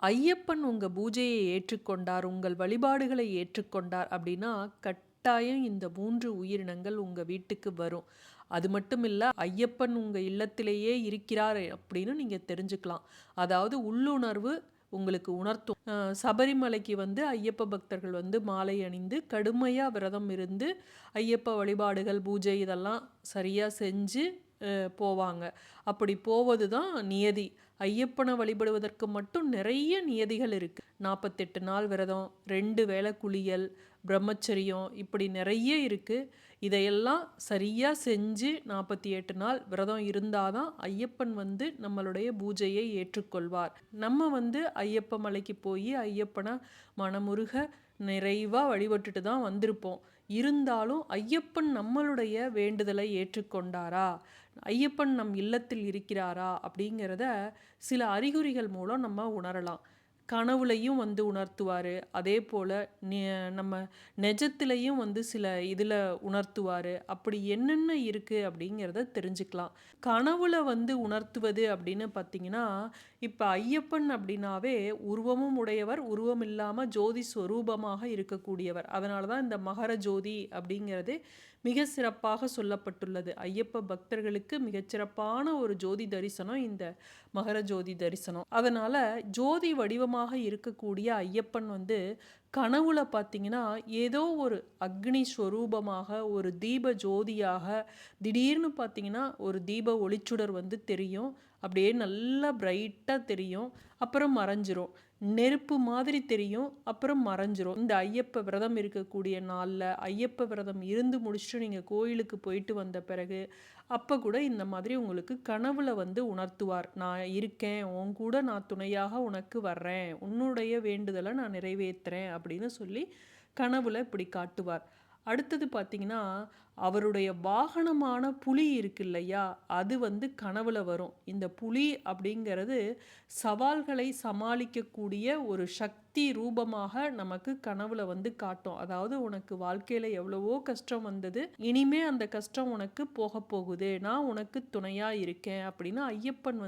ஐயப்பன் உங்க பூஜையை ஏற்றுக்கொண்டார், உங்கள் வழிபாடுகளை ஏற்றுக்கொண்டார் அப்படின்னா, கட்டாயம் இந்த 3 உயிரினங்கள் உங்க வீட்டுக்கு வரும். அது மட்டும் இல்ல, ஐயப்பன் உங்க இல்லத்திலேயே இருக்கிறார் அப்படின்னு நீங்க தெரிஞ்சுக்கலாம். அதாவது உள்ளுணர்வு உங்களுக்கு உணர்த்தும். சபரிமலைக்கு ஐயப்ப பக்தர்கள் மாலை அணிந்து கடுமையா விரதம் இருந்து ஐயப்ப வழிபாடுகள், பூஜை இதெல்லாம் சரியா செஞ்சு போவாங்க. அப்படி போவது தான் நியதி. ஐயப்பனை வழிபடுவதற்கு மட்டும் நிறைய நியதிகள் இருக்கு. 48 நாள் விரதம், 2 வேளை குளியல், பிரம்மச்சரியம், இப்படி நிறைய இருக்கு. இதையெல்லாம் சரியா செஞ்சு 48 நாள் விரதம் இருந்தாதான் ஐயப்பன் நம்மளுடைய பூஜையை ஏற்றுக்கொள்வார். நம்ம ஐயப்ப மலைக்கு போய் ஐயப்பனை மனமுருக நிறைவா வழிபட்டுட்டு தான் வந்திருப்போம். இருந்தாலும் ஐயப்பன் நம்மளுடைய வேண்டுதலை ஏற்றுக்கொண்டாரா, ஐயப்பன் நம் இல்லத்தில் இருக்கிறாரா அப்படிங்கிறத சில அறிகுறிகள் மூலம் நம்ம உணரலாம். கனவுலையும் உணர்த்துவார். அதே போல் நம்ம நெஜத்திலையும் சில இதில் உணர்த்துவார். அப்படி என்னென்ன இருக்குது அப்படிங்கிறத தெரிஞ்சுக்கலாம். கனவுல உணர்த்துவது அப்படின்னு பார்த்தீங்கன்னா, இப்போ ஐயப்பன் அப்படின்னாவே உருவமும் உடையவர், உருவம் இல்லாமல் ஜோதி ஸ்வரூபமாக இருக்கக்கூடியவர். அதனால தான் இந்த மகர ஜோதி அப்படிங்கிறது மிக சிறப்பாக சொல்லப்பட்டுள்ளது. ஐயப்ப பக்தர்களுக்கு மிகச்சிறப்பான ஒரு ஜோதி தரிசனம் இந்த மகர ஜோதி தரிசனம். அதனால் ஜோதி வடிவமாக இருக்கக்கூடிய ஐயப்பன் கனவுல பார்த்தீங்கன்னா ஏதோ ஒரு அக்னி ஸ்வரூபமாக, ஒரு தீப ஜோதியாக, திடீர்னு பார்த்தீங்கன்னா ஒரு தீப ஒளிச்சுடர் தெரியும். அப்படியே நல்லா பிரைட்டாக தெரியும், அப்புறம் மறைஞ்சிரும். நெருப்பு மாதிரி தெரியும், அப்புறம் மறைஞ்சிரும். இந்த ஐயப்ப விரதம் இருக்கக்கூடிய நாளில், ஐயப்ப விரதம் இருந்து முடிச்சுட்டு நீங்கள் கோயிலுக்கு போயிட்டு வந்த பிறகு அப்போ கூட இந்த மாதிரி உங்களுக்கு கனவுல உணர்த்துவார். நான் இருக்கேன், உன் கூட நான் துணையாக உனக்கு வர்றேன், உன்னுடைய வேண்டுதலை நான் நிறைவேற்றுறேன் அப்படின்னு சொல்லி கனவுல இப்படி காட்டுவார். அடுத்தது பார்த்தீங்கன்னா, அவருடைய வாகனமான புலி இருக்கு இல்லையா, அது கனவுல வரும். இந்த புலி அப்படிங்கிறது சவால்களை சமாளிக்கக்கூடிய ஒரு சக்தி ரூபமாக நமக்கு கனவுல காட்டும். அதாவது உனக்கு வாழ்க்கையில் எவ்வளவோ கஷ்டம் வந்தது, இனிமே அந்த கஷ்டம் உனக்கு போக போகுது, நான் உனக்கு துணையாக இருக்கேன் அப்படின்னு ஐயப்பன்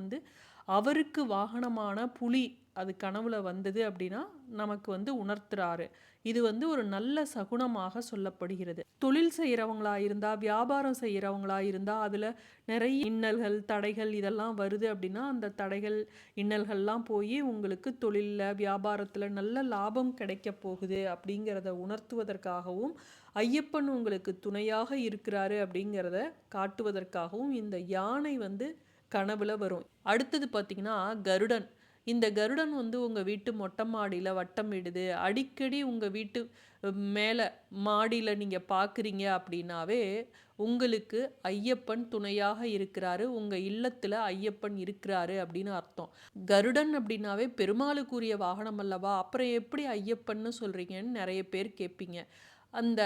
அவருக்கு வாகனமான புலி அது கனவுல வந்தது அப்படின்னா நமக்கு உணர்த்துறாரு. இது ஒரு நல்ல சகுனமாக சொல்லப்படுகிறது. தொழில் செய்கிறவங்களா இருந்தால், வியாபாரம் செய்கிறவங்களா இருந்தால், அதில் நிறைய இன்னல்கள், தடைகள் இதெல்லாம் வருது அப்படின்னா அந்த தடைகள், இன்னல்கள்லாம் போய் உங்களுக்கு தொழிலில், வியாபாரத்தில் நல்ல லாபம் கிடைக்க போகுது அப்படிங்கிறத உணர்த்துவதற்காகவும், ஐயப்பன் உங்களுக்கு துணையாக இருக்கிறாரு அப்படிங்கிறத காட்டுவதற்காகவும் இந்த யானை கனவுல வரும். அடுத்தது பார்த்தீங்கன்னா கருடன். இந்த கருடன் உங்கள் வீட்டு மொட்டை மாடியில் வட்டமிடுது. அடிக்கடி உங்கள் வீட்டு மேலே மாடியில் நீங்கள் பார்க்குறீங்க அப்படின்னாவே உங்களுக்கு ஐயப்பன் துணையாக இருக்கிறாரு, உங்கள் இல்லத்தில் ஐயப்பன் இருக்கிறாரு அப்படின்னு அர்த்தம். கருடன் அப்படின்னாவே பெருமாளுக்குரிய வாகனம் அல்லவா, அப்புறம் எப்படி ஐயப்பன்னு சொல்கிறீங்கன்னு நிறைய பேர் கேட்பீங்க. அந்த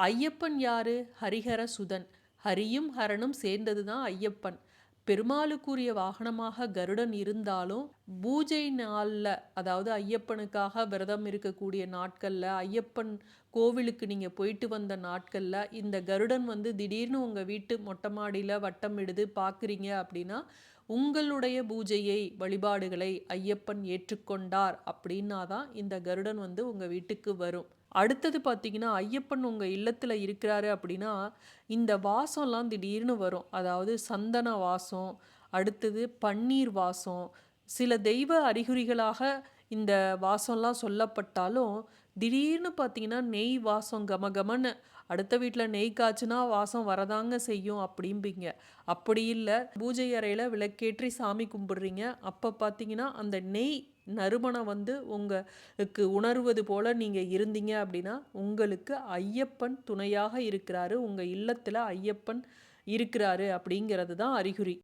ஐயப்பன் யாரு? ஹரிஹர சுதன். ஹரியும் ஹரனும் சேர்ந்தது தான் ஐயப்பன். பெருமாளுக்குரிய வாகனமாக கருடன் இருந்தாலும் பூஜை நாளில், அதாவது ஐயப்பனுக்காக விரதம் இருக்கக்கூடிய நாட்களில், ஐயப்பன் கோவிலுக்கு நீங்கள் போயிட்டு வந்த நாட்களில் இந்த கருடன் திடீர்னு உங்கள் வீட்டு மொட்டை மாடியில் வட்டமிடுது பார்க்குறீங்க அப்படின்னா உங்களுடைய பூஜையை, வழிபாடுகளை ஐயப்பன் ஏற்றுக்கொண்டார் அப்படின்னா தான் இந்த கருடன் உங்கள் வீட்டுக்கு வரும். அடுத்தது பார்த்தீங்கன்னா, ஐயப்பன் உங்கள் இல்லத்தில் இருக்கிறாரு அப்படின்னா இந்த வாசம்லாம் திடீர்னு வரும். அதாவது சந்தன வாசம், அடுத்தது பன்னீர் வாசம். சில தெய்வ அறிகுறிகளாக இந்த வாசம்லாம் சொல்லப்பட்டாலும் திடீர்னு பார்த்தீங்கன்னா நெய் வாசம் கமகமன்னு, அடுத்த வீட்டில் நெய் காய்ச்சுனா வாசம் வரதாங்க செய்யும் அப்படிம்பிங்க. அப்படி இல்லை, பூஜை அறையில் விளக்கேற்றி சாமி கும்பிடுறீங்க, அப்போ பார்த்தீங்கன்னா அந்த நெய் நறுமணம் உங்களுக்கு உணர்வது போல் நீங்கள் இருந்தீங்க அப்படின்னா உங்களுக்கு ஐயப்பன் துணையாக இருக்கிறாரு, உங்கள் இல்லத்தில் ஐயப்பன் இருக்கிறாரு அப்படிங்கிறது தான் அறிகுறி.